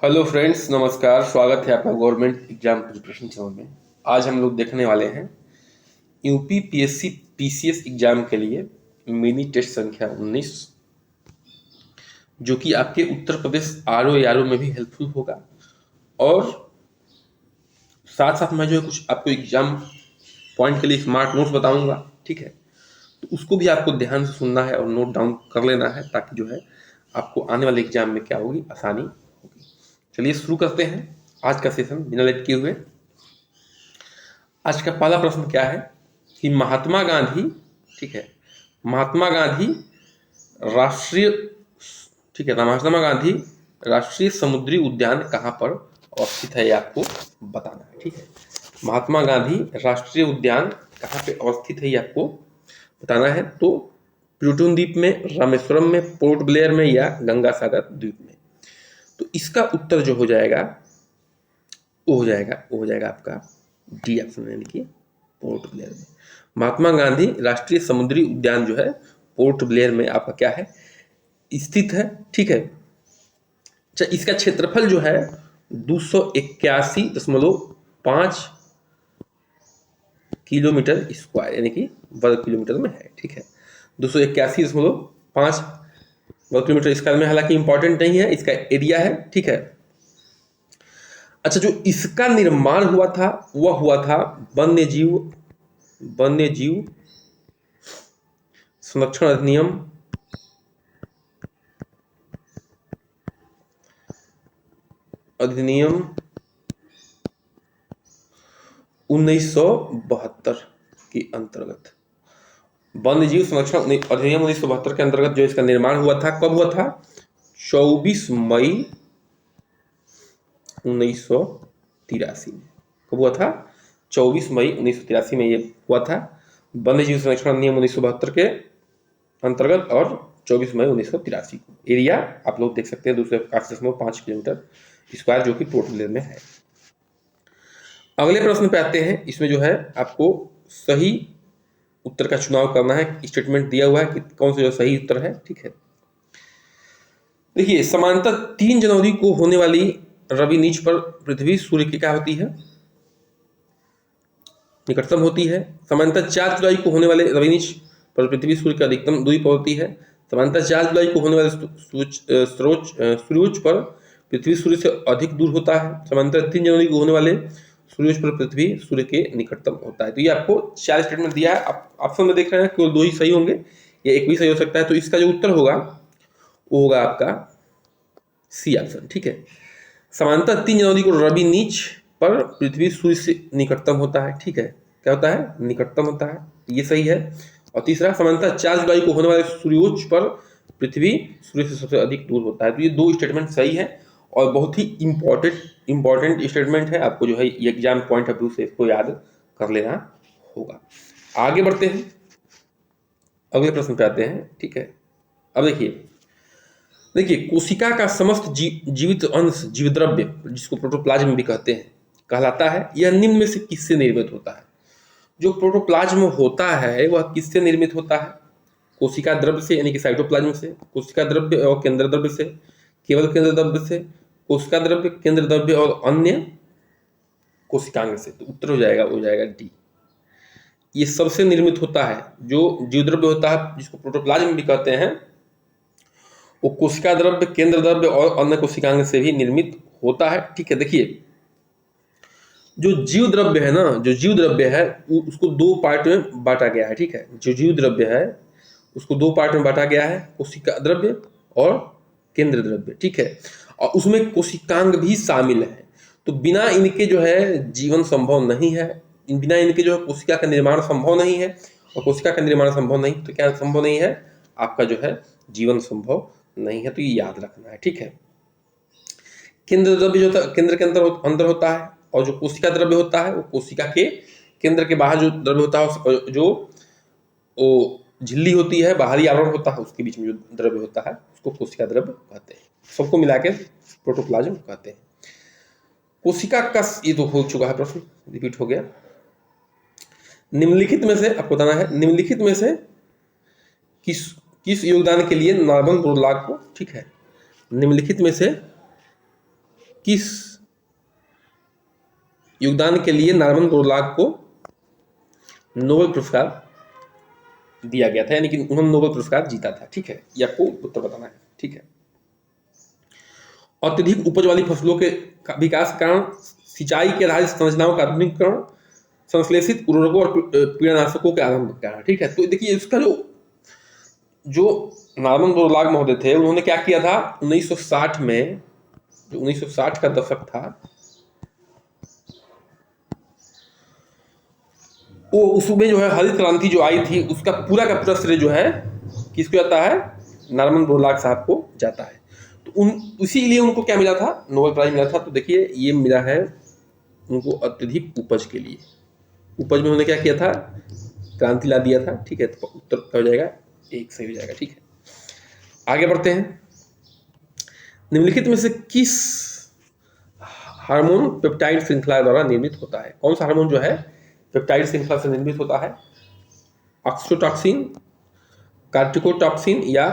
Hello friends, नमस्कार। स्वागत है आपका गवर्नमेंट एग्जाम प्रिपरेशन चैनल में। आज हम लोग देखने वाले हैं यूपी पीएससी पीसीएस एग्जाम के लिए मिनी टेस्ट संख्या 19, जो कि आपके उत्तर प्रदेश आरओ एआरओ में भी हेल्पफुल होगा। और साथ साथ मैं जो है कुछ आपको एग्जाम पॉइंट के लिए स्मार्ट नोट्स बताऊंगा, ठीक है। तो उसको भी आपको ध्यान से सुनना है और नोट डाउन कर लेना है, ताकि जो है आपको आने वाले एग्जाम में क्या होगी, आसानी होगी। चलिए शुरू करते हैं आज का सेशन बिना लेट किए हुए। आज का पहला प्रश्न क्या है कि महात्मा गांधी, ठीक है, महात्मा गांधी राष्ट्रीय, ठीक है ना, महात्मा गांधी राष्ट्रीय समुद्री उद्यान कहाँ पर अवस्थित है, ये आपको बताना है, ठीक है। महात्मा गांधी राष्ट्रीय उद्यान कहाँ पे अवस्थित है, ये आपको बताना है। तो प्लूटोन द्वीप में, रामेश्वरम में, पोर्ट ब्लेयर में या गंगा सागर द्वीप में। तो इसका उत्तर जो हो जाएगा वो हो जाएगा आपका डी ऑप्शन, यानी कि पोर्ट ब्लेयर में। महात्मा गांधी राष्ट्रीय समुद्री उद्यान जो है पोर्ट ब्लेयर में आपका क्या है, स्थित है, ठीक है। अच्छा, इसका क्षेत्रफल जो है 281.5 किलोमीटर स्क्वायर, यानी कि वर्ग किलोमीटर में है, ठीक है। 281.5 वर्ग किलोमीटर स्क्वायर में, हालांकि इंपॉर्टेंट नहीं है, इसका एरिया है, ठीक है। अच्छा, जो इसका निर्माण हुआ था वह हुआ था वन्य जीव संरक्षण अधिनियम 1972 के अंतर्गत। वन्य जीव संरक्षण अधिनियम 1972 के अंतर्गत जो इसका निर्माण हुआ था, कब हुआ था? 24 मई 1983 में। कब हुआ था? 24 मई 1983 में ये हुआ था, वन्य जीव संरक्षण अधिनियम 1972 के अंतर्गत, और 24 मई 1983 को। एरिया आप लोग देख सकते हैं 281.5 किलोमीटर स्क्वायर, जो कि पोर्ट ब्लेयर में है। अगले प्रश्न पे आते हैं। इसमें जो है आपको सही उत्तर का चुनाव करना है। स्टेटमेंट दिया हुआ है कि कौन सा जो सही उत्तर है, ठीक है। देखिए, समांतर 3 जनवरी को होने वाली रवि नीच पर पृथ्वी सूर्य की क्या होती है? निकटतम होती है। समांतर 4 जुलाई को होने वाले रवि नीच पर पृथ्वी सूर्य की अधिकतम दूरी पर होती है। समांतर 4 जुलाई को होने वाले सूर्योच्च पर पृथ्वी सूर्य से अधिक दूर होता है। समांतर 3 जनवरी को होने वाले सूर्योच्च पर पृथ्वी सूर्य के निकटतम होता है। तो ये आपको 4 स्टेटमेंट दिया है। आप ऑप्शन में देख रहे हैं केवल 2 ही सही होंगे, या एक भी सही हो सकता है। तो इसका जो उत्तर होगा वो होगा आपका सी ऑप्शन, ठीक है। समांतर 3 जनवरी को रवि नीच पर पृथ्वी सूर्य से निकटतम होता है, ठीक है। क्या होता है? निकटतम होता है, ये सही है। और तीसरा, समांतर 4 जुलाई को होने वाले सूर्योच्च पर पृथ्वी सूर्य से सबसे अधिक दूर होता है। तो ये 2 स्टेटमेंट सही है और बहुत ही इंपॉर्टेंट स्टेटमेंट है। आपको जो है एग्जाम पॉइंट ऑफ व्यू से इसको याद कर लेना होगा। आगे बढ़ते हैं, अगले प्रश्न पे आते हैं, ठीक है। अब देखिए, कोशिका का समस्त जीवित अंश, जीवद्रव्य, जिसको प्रोटोप्लाज्म भी कहते हैं, कहलाता है। यह निम्न में से किससे निर्मित होता है? जो प्रोटोप्लाज्म होता है वह किससे निर्मित होता है? कोशिका द्रव्य से, यानी कि साइटोप्लाज्म से, कोशिका द्रव्य और केंद्र द्रव्य से, केवल केंद्र द्रव्य से, कोशिका द्रव्य, केंद्र द्रव्य और अन्य कोशिकांग से। तो उत्तर हो जाएगा डी। ये सबसे निर्मित होता है। जो जीवद्रव्य होता है, जिसको प्रोटोप्लाज्म भी कहते हैं, वो कोशिका द्रव्य, केंद्र द्रव्य और अन्य कोशिकांग से भी निर्मित होता है, ठीक है। देखिए, जो जीव द्रव्य है ना, जो जीव द्रव्य है उसको 2 पार्ट में बांटा गया है, ठीक है। जो जीव द्रव्य है उसको 2 पार्ट में बांटा गया है, कोशिका द्रव्य और केंद्र द्रव्य, ठीक है। और उसमें कोशिकांग भी शामिल है। तो बिना इनके जो है जीवन संभव नहीं है, बिना इनके जो है कोशिका का निर्माण संभव नहीं है, और कोशिका का निर्माण संभव नहीं तो क्या संभव नहीं है? आपका जो है जीवन संभव नहीं है। तो ये याद रखना है, ठीक है। केंद्र द्रव्य जो केंद्र के अंदर होता है, और जो कोशिका द्रव्य होता है वो कोशिका के केंद्र के बाहर जो द्रव्य होता है, जो वो झिल्ली होती है, बाहरी आवरण होता है, उसके बीच में जो द्रव्य होता है उसको कोशिका द्रव्य कहते हैं। सबको मिला के प्रोटोप्लाज्म कहते हैं। कोशिका का, ये तो हो चुका है प्रश्न, रिपीट हो गया। निम्नलिखित में से आपको बताना है, निम्नलिखित में से किस योगदान के लिए नार्मन बोरलॉग को, ठीक है, निम्नलिखित में से किस योगदान के लिए नॉर्मन बोरलॉग को नोबेल पुरस्कार दिया गया था, यानी कि उन्होंने नोबेल पुरस्कार जीता था। ठीक है, ये आपको उत्तर बताना है। ठीक है, अत्यधिक उपज वाली फसलों के विकास के कारण सिंचाई के आधारित संरचनाओं का आधुनिकीकरण, संश्लेषित उर्वरकों और कीटनाशकों के आरंभ के कारण। ठीक है, तो देखिए इसका जो नॉर्मन बोरलॉग महोदय थे, उन्होंने क्या किया था 1960 में, जो 1960 का दशक था, वो उसमें जो है हरित क्रांति जो आई थी उसका पूरा का पूरा श्रेय जो है किसको जाता है, नॉर्मन बोरलॉग साहब को जाता है। तो इसीलिए उनको क्या मिला था, नोबेल प्राइज मिला था। तो देखिए ये मिला है उनको अत्यधिक उपज के लिए। उपज में उन्होंने क्या किया था, क्रांति ला दिया था। ठीक है, तो उत्तर क्या हो जाएगा, एक सही हो जाएगा। ठीक है, आगे बढ़ते हैं। निम्नलिखित में से किस हार्मोन पेप्टाइड श्रृंखला द्वारा निर्मित होता है? कौन सा हार्मोन जो है पेप्टाइड श्रृंखला से निर्मित होता है? ऑक्सीटोसिन, कार्टिकोटॉक्सिन या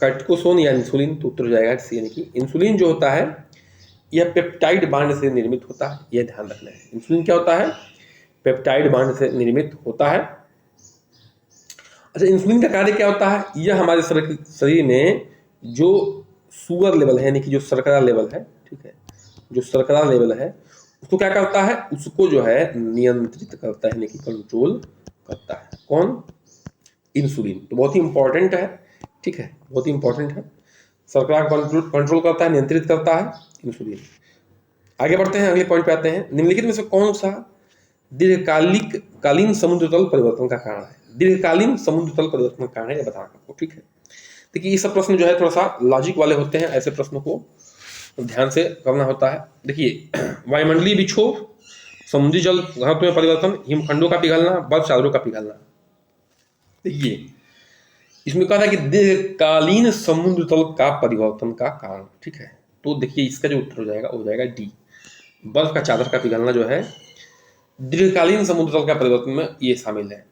कार्टिकोसोन या इंसुलिन? तो उत्तर हो जाएगा सी, यानी कि इंसुलिन जो होता है यह पेप्टाइड बांड से निर्मित होता है, यह ध्यान रखना है। इंसुलिन क्या होता है, पेप्टाइड बांड से निर्मित होता है। अच्छा, इंसुलिन का कार्य क्या होता है, यह हमारे शरीर में जो शुगर लेवल है, यानी कि जो शर्करा लेवल है, ठीक है, जो शर्करा लेवल है उसको क्या करता है, उसको जो है नियंत्रित करता है, यानी कि कंट्रोल करता है। कौन, इंसुलिन। तो बहुत ही इंपॉर्टेंट है। ठीक है, बहुत ही इंपॉर्टेंट है, शर्करा कंट्रोल करता है, नियंत्रित करता है इंसुलिन। आगे बढ़ते हैं, अगले पॉइंट पे आते हैं। निम्नलिखित में से कौन सा दीर्घकालीन समुद्र तल परिवर्तन का कारण है? दीर्घकालीन समुद्र तल परिवर्तन का कारण है, ये बताना आपको। ठीक है, देखिए ये सब प्रश्न जो है थोड़ा सा लॉजिक वाले होते हैं, ऐसे प्रश्नों को ध्यान से करना होता है। देखिए वायुमंडलीय विक्षोभ, समुद्री जल घनत्व में परिवर्तन, हिमखंडों का पिघलना, बर्फ चादरों का पिघलना। देखिए इसमें कहा था कि दीर्घकालीन समुद्र तल का परिवर्तन का कारण। ठीक है, तो देखिए इसका जो उत्तर हो जाएगा वो हो जाएगा डी, बर्फ का चादर का पिघलना जो है दीर्घकालीन समुद्र तल का परिवर्तन में ये शामिल है।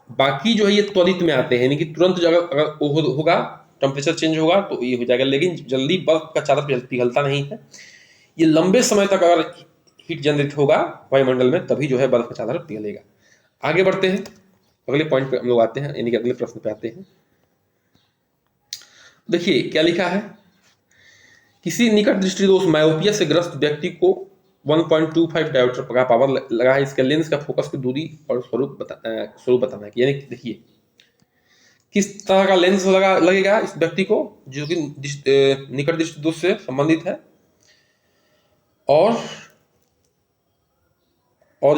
बाकी जो है ये त्वरित में आते हैं, यानी कि तुरंत जो अगर वो होगा, टेम्परेचर चेंज होगा तो ये हो जाएगा, लेकिन जल्दी बर्फ का चादर पिघलता नहीं है। ये लंबे समय तक अगर हीट जनरेट होगा वायुमंडल में तभी जो है बर्फ का चादर पिघलेगा। आगे बढ़ते हैं, अगले पॉइंट पे हम लोग आते हैं, यानी कि अगले प्रश्न पे आते हैं। देखिए क्या लिखा है, किसी निकट दृष्टि दोष मायोपिया से ग्रस्त व्यक्ति को 1.25 डायोप्टर का पावर लगा है, इसके लेंस का फोकस की दूरी और स्वरूप बताना है। यानी देखिए किस तरह का लेंस लगेगा इस व्यक्ति को जो कि निकट दृष्टि दोष से संबंधित है, और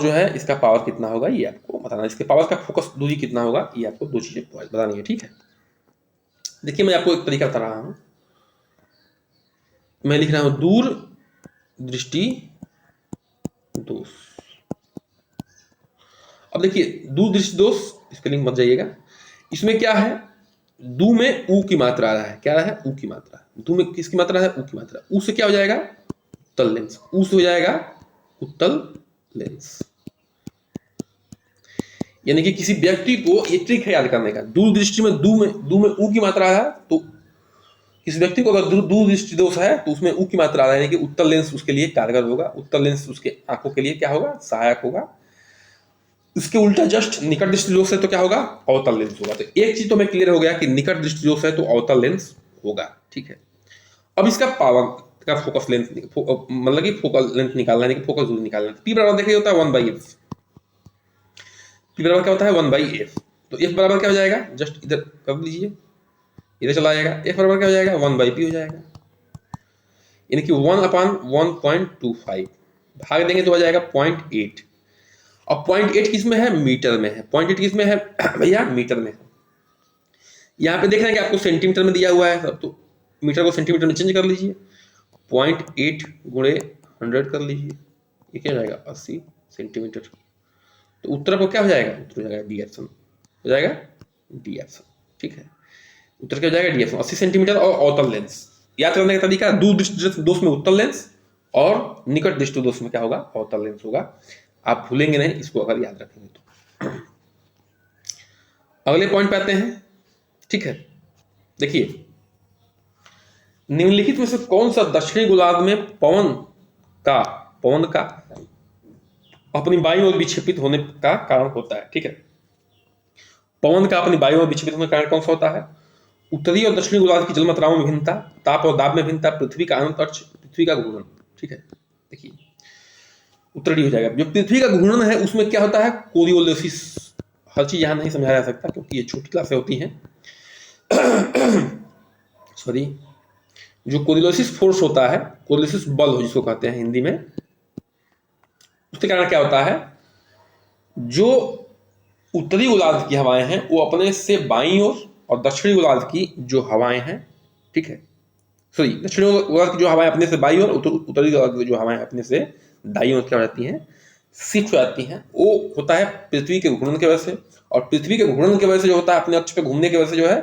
जो है इसका पावर कितना होगा ये आपको बताना है। इसके पावर का फोकस दूरी कितना होगा ये आपको दो चीजें बतानी है। ठीक है, देखिए मैं आपको एक तरीका बता रहा हूं, मैं लिख रहा हूं दूर दृष्टि दोष। अब देखिए दूर दृष्टि दोष, स्पेलिंग मत जाइएगा, इसमें क्या है, दू में ऊ की मात्रा आ रहा है, क्या आ रहा है, ऊ की मात्रा। दू में किसकी मात्रा है, ऊ की मात्रा। ऊ से क्या हो जाएगा, उत्तल लेंस। ऊ से हो जाएगा उत्तल लेंस। यानी कि किसी व्यक्ति को, ये ट्रिक है याद करने का, दूर दृष्टि में दू में ऊ की मात्रा है, तो किसी व्यक्ति को अगर दूर दृष्टि दोष है तो उसमें ऊ की मात्रा आ रहा है, यानी कि उत्तल लेंस उसके लिए कारगर होगा, उत्तल लेंस उसके आंखों के लिए क्या होगा, सहायक होगा। इसके उल्टा जस्ट निकट दृष्टि दोष है तो क्या होगा, अवतल लेंस होगा। तो एक चीज तो मैं क्लियर हो गया कि निकट दृष्टि दोष है तो अवतल लेंस होगा। ठीक है, अब इसका पावर का फोकस लेंथ, मतलब कि फोकल लेंथ निकालना है, फोकस दूरी निकालना है। पी बराबर देखिए होता है 1/f। पी बराबर क्या होता है 1/f। तो f बराबर क्या हो जाएगा, जस्ट इधर कर लीजिए, इधर चला जाएगा, f बराबर क्या हो जाएगा 1/p हो जाएगा, यानी कि 1/1.25 भाग देंगे तो हो जाएगा 0.8। अब 0.8 किस में है, मीटर में है। 0.8 किस में है भैया, मीटर में है। यहाँ पे देख रहे हैं कि आपको सेंटीमीटर में दिया हुआ है सब, तो मीटर को सेंटीमीटर में चेंज कर लीजिए, 0.8 गुणे 100 कर लीजिए, ये क्या हो जाएगा 80 सेंटीमीटर। तो उत्तर को क्या हो जाएगा, उत्तर हो जाएगा डी ऑप्शन, हो जाएगा डी ऑप्शन। ठीक है, उत्तर क्या हो जाएगा डी ऑप्शन, 80 सेंटीमीटर। और अवतल लेंस याद करने का तरीका, दूर दृष्टि दोष में उत्तल लेंस और निकट दृष्टि दोष में क्या होगा, अवतल लेंस होगा। आप भूलेंगे नहीं इसको अगर याद रखेंगे तो। अगले पॉइंट पे आते हैं। ठीक है, देखिए निम्नलिखित में से कौन सा दक्षिणी गोलार्ध में पवन का, पवन का अपनी बाईं ओर विक्षेपित होने का कारण होता है। ठीक है, पवन का अपनी बाईं ओर विक्षेपित होने का कारण कौन सा होता है? उत्तरी और दक्षिणी गोलार्ध की जल मात्राओं में भिन्नता, ताप और दाब में भिन्नता, पृथ्वी का अनंत अक्ष, पृथ्वी का घूर्णन। ठीक है, देखिए उत्तर डी हो जाएगा। जो पृथ्वी का घूर्णन है उसमें क्या होता है? कोरियोलिसिस। हर चीज यहां नहीं समझाया जा सकता क्योंकि ये छोटी क्लासें होती हैं। सॉरी, जो कोरियोलिसिस फोर्स होता है, कोरियोलिसिस बल हो जिसको कहते हैं हिंदी में, उसके कारण क्या होता है? जो उत्तरी गोलार्ध की हवाएं हैं वो अपने से बाईं ओर, और दक्षिणी गोलार्ध की जो हवाएं हैं, ठीक है, सॉरी, दक्षिणी गोलार्ध की जो हवाएं अपने से बाईं ओर, उत्तरी गोलार्ध की जो हवाएं अपने से दाईं ओर क्या हो जाती हैं? शिफ्ट हो जाती हैं। वो होता है पृथ्वी के घूर्णन की वजह से, और पृथ्वी के घूर्णन की वजह से जो होता है अपने अक्ष पे घूमने की वजह से जो है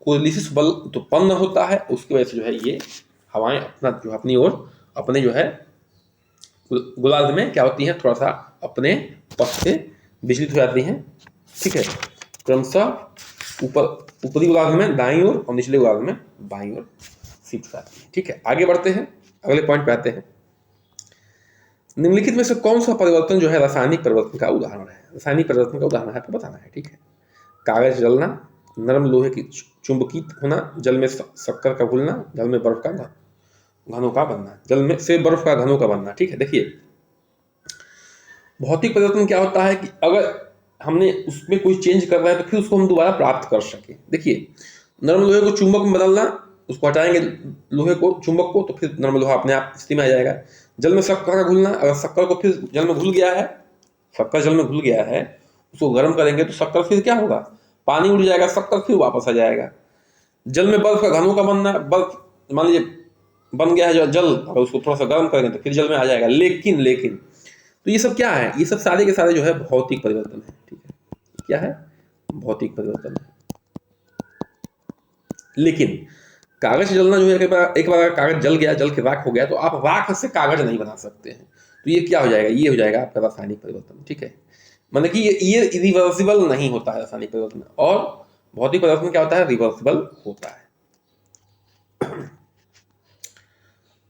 कोरियोलिसिस बल उत्पन्न होता है। उसकी वजह से जो है ये हवाएं अपना जो अपनी ओर अपने जो है गोलार्ध में क्या होती हैं? थोड़ा सा अपने पथ से विचलित हो जाती हैं। ठीक है, क्रमशः ऊपरी गोलार्ध में दाईं ओर और निचले गोलार्ध में बाईं ओर शिफ्ट हो जाती है। ठीक है, आगे बढ़ते हैं, अगले पॉइंट पे आते हैं। निम्नलिखित में से कौन सा परिवर्तन जो है रासायनिक परिवर्तन का उदाहरण है? रासायनिक परिवर्तन का उदाहरण है तो बताना है। ठीक है, कागज जलना, नरम लोहे की चुंबकित होना, जल में शक्कर का घुलना, जल में बर्फ का घनों का बनना, जल में से बर्फ का घनों का बनना। ठीक है, देखिए भौतिक परिवर्तन क्या होता है कि अगर हमने उसमें कोई चेंज कर रहा है तो फिर उसको हम दोबारा प्राप्त कर सके। देखिए, नरम लोहे को चुंबक में बदलना, उसको हटाएंगे लोहे को, चुंबक को, तो फिर नरम लोहा अपने आप स्थिति में आ जाएगा। जल में शक्कर का घुलना, अगर शक्कर को फिर जल में घुल गया है, शक्कर जल में घुल गया है, उसको गर्म करेंगे तो शक्कर फिर क्या होगा? पानी उड़ जाएगा, शक्कर फिर वापस आ जाएगा। जल में बर्फ का घनों का बनना, बर्फ मान लीजिए बन गया है जो जल, अगर उसको थोड़ा सा गर्म करेंगे तो फिर जल में आ जाएगा। लेकिन तो ये सब क्या है? ये सब सारे के सारे जो है भौतिक परिवर्तन है। ठीक है, क्या है? भौतिक परिवर्तन है। लेकिन कागज जलना जो है, एक बार कागज जल गया, जल के राख हो गया, तो आप राख से कागज नहीं बना सकते हैं। तो ये क्या हो जाएगा? ये हो जाएगा आपका रासायनिक परिवर्तन। ठीक है, मतलब कि ये रिवर्सिबल नहीं होता है रासायनिक परिवर्तन, और भौतिक परिवर्तन क्या होता है? रिवर्सिबल होता है।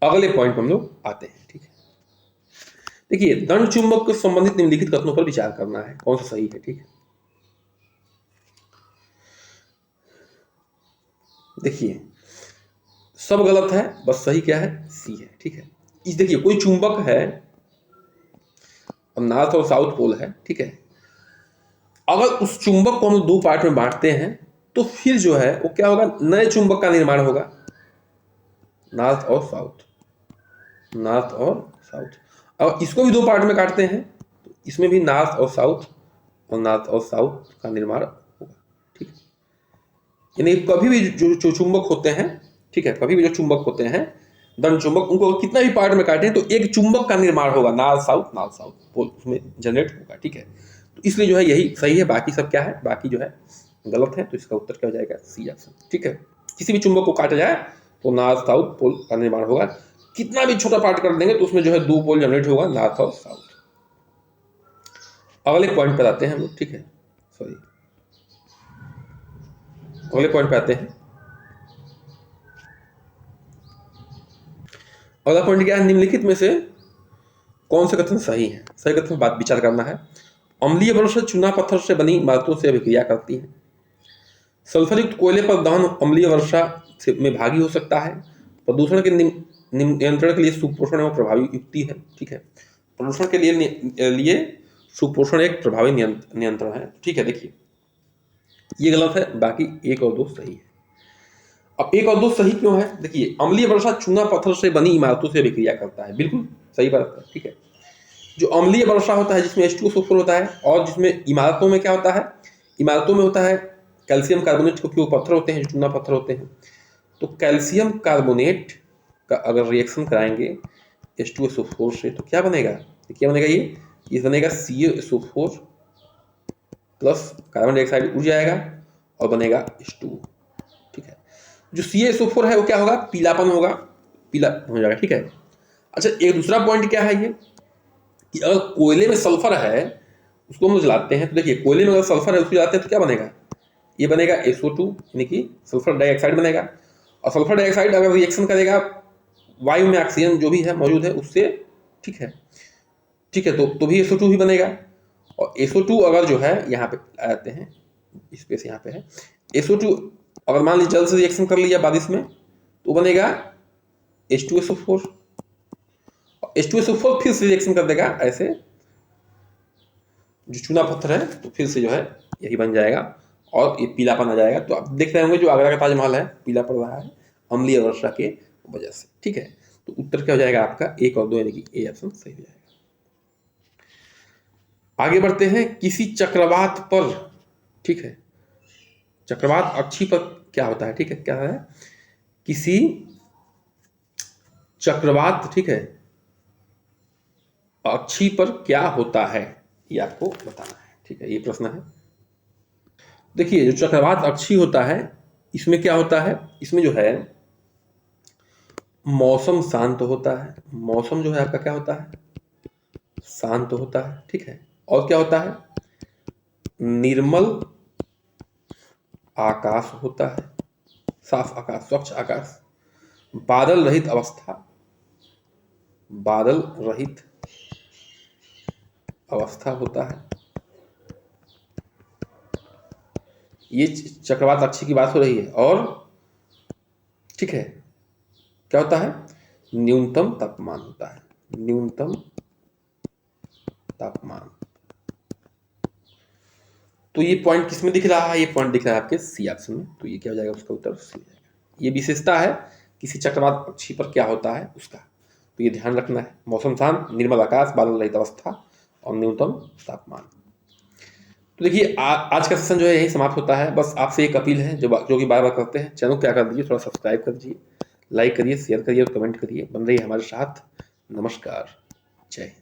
अगले पॉइंट पर हम लोग आते हैं। ठीक है, देखिए दंड चुंबक के संबंधित निम्नलिखित कथनों पर विचार करना है, कौन सा सही है। ठीक है, देखिए सब गलत है, बस सही क्या है? सी है। ठीक है, इस देखिए कोई चुंबक है और नॉर्थ और साउथ पोल है। ठीक है, अगर उस चुंबक को हम दो पार्ट में बांटते हैं तो फिर जो है वो क्या होगा? नए चुंबक का निर्माण होगा, नॉर्थ और साउथ, नॉर्थ और साउथ। और इसको भी दो पार्ट में काटते हैं तो इसमें भी नॉर्थ और साउथ, और नॉर्थ और साउथ का निर्माण होगा। ठीक है, यानी कभी भी जो चुंबक होते हैं, ठीक है, कभी भी जो चुंबक होते हैं दंड चुंबक, उनको कितना भी पार्ट में काटें तो एक चुंबक का निर्माण होगा, नॉर्थ साउथ पोल उसमें जनरेट होगा। ठीक है, तो इसलिए जो है यही सही है, बाकी सब क्या है? बाकी जो है गलत है। तो इसका उत्तर क्या हो जाएगा? C option. ठीक है, किसी भी चुंबक को काटा जाए तो नॉर्थ साउथ पोल का निर्माण होगा। कितना भी छोटा पार्ट कर देंगे तो उसमें जो है दो पोल जनरेट होगा, नॉर्थ और साउथ। अगले पॉइंट पर आते हैं हम लोग। ठीक है, सॉरी, अगले पॉइंट पे आते हैं। अगला पॉइंट क्या है? निम्नलिखित में से कौन से कथन सही है? सही कथन बात विचार करना है। अम्लीय वर्षा चूना पत्थर से बनी इमारतों से अभिक्रिया करती है। सल्फर युक्त कोयले पर दहन अम्लीय वर्षा में भागी हो सकता है। प्रदूषण के नियंत्रण के लिए सुपोषण एवं प्रभावी युक्ति है। ठीक है, प्रदूषण के लिए सुपोषण एक प्रभावी नियंत्रण है। ठीक है, देखिए ये गलत है, बाकी एक और दो सही है। अब एक और दो सही क्यों है? देखिए अम्लीय वर्षा चूना पत्थर से बनी इमारतों से अभिक्रिया करता है, बिल्कुल सही बात है। ठीक है, जो अम्लीय वर्षा होता है जिसमें H2SO4 होता है, और जिसमें इमारतों में क्या होता है? इमारतों में होता है कैल्शियम कार्बोनेट, क्योंकि वो पत्थर होते हैं, चूना पत्थर होते हैं। तो कैल्शियम कार्बोनेट का अगर रिएक्शन कराएंगे H2SO4 से तो क्या बनेगा? क्या बनेगा? ये बनेगा CaSO4 प्लस कार्बन डाइऑक्साइड उड़ जाएगा और बनेगा H2O। ठीक है, जो CaSO4 है वो क्या होगा? पीलापन होगा, पीला हो जाएगा। ठीक है, अच्छा एक दूसरा पॉइंट क्या है ये कि अगर कोयले में सल्फर है उसको हम जलाते हैं, तो देखिए कोयले में अगर सल्फर है उसको जलाते हैं तो क्या बनेगा? ये बनेगा SO2 यानी कि सल्फर डाइऑक्साइड बनेगा। और सल्फर डाइऑक्साइड अगर रिएक्शन करेगा वायु में ऑक्सीजन जो भी है मौजूद है उससे ठीक है, ठीक है, तो भी SO2 ही बनेगा। और SO2 अगर जो है यहाँ पे आते हैं, स्पेस यहाँ पे है, SO2 अगर मान लीजिए जल से रिएक्शन कर लिया बारिश में तो बनेगा H2SO4। H2SO4 फिर से रिएक्शन कर देगा ऐसे, जो चूना पत्थर है तो फिर से जो है यही बन जाएगा और ये पीलापन आ जाएगा। तो आप देख रहे होंगे जो आगरा का ताजमहल है पीला पड़ रहा है अम्लीय वर्षा के वजह से। ठीक है, तो उत्तर क्या हो जाएगा आपका 1 और 2, यानी कि ए ऑप्शन सही हो जाएगा। आगे बढ़ते हैं, किसी चक्रवात पर, ठीक है, चक्रवात अक्षी पर क्या होता है, ठीक है, क्या है, किसी चक्रवात, ठीक है, अक्षी पर क्या होता है, ये आपको बताना है। ठीक है, ये प्रश्न है। देखिए जो चक्रवात अक्षी होता है इसमें क्या होता है, इसमें जो है मौसम शांत होता है, मौसम जो है आपका क्या होता है, शांत होता है। ठीक है, और क्या होता है, निर्मल आकाश होता है, साफ आकाश, स्वच्छ आकाश, बादल रहित अवस्था, बादल रहित अवस्था होता है। ये चक्रवात अक्षी की बात हो रही है। और ठीक है, क्या होता है, न्यूनतम तापमान होता है, न्यूनतम तापमान। तो ये पॉइंट किस में दिख रहा है, ये पॉइंट दिख रहा है आपके सी ऑप्शन में। तो ये क्या हो जाएगा, उसका उत्तर सी हो जाएगा। ये विशेषता है किसी चक्रवात अक्षी पर क्या होता है उसका, तो ये ध्यान रखना है, मौसम शांत, निर्मल आकाश, बादल रहित अवस्था और न्यूनतम तापमान। तो देखिए आज का सेशन जो है यही समाप्त होता है। बस आपसे एक अपील है जो कि बार बार करते हैं, चैनल को क्या कर दीजिए, थोड़ा सब्सक्राइब कर दीजिए, लाइक करिए, शेयर करिए और कमेंट करिए। बन रही है हमारे साथ। नमस्कार, जय हिंद।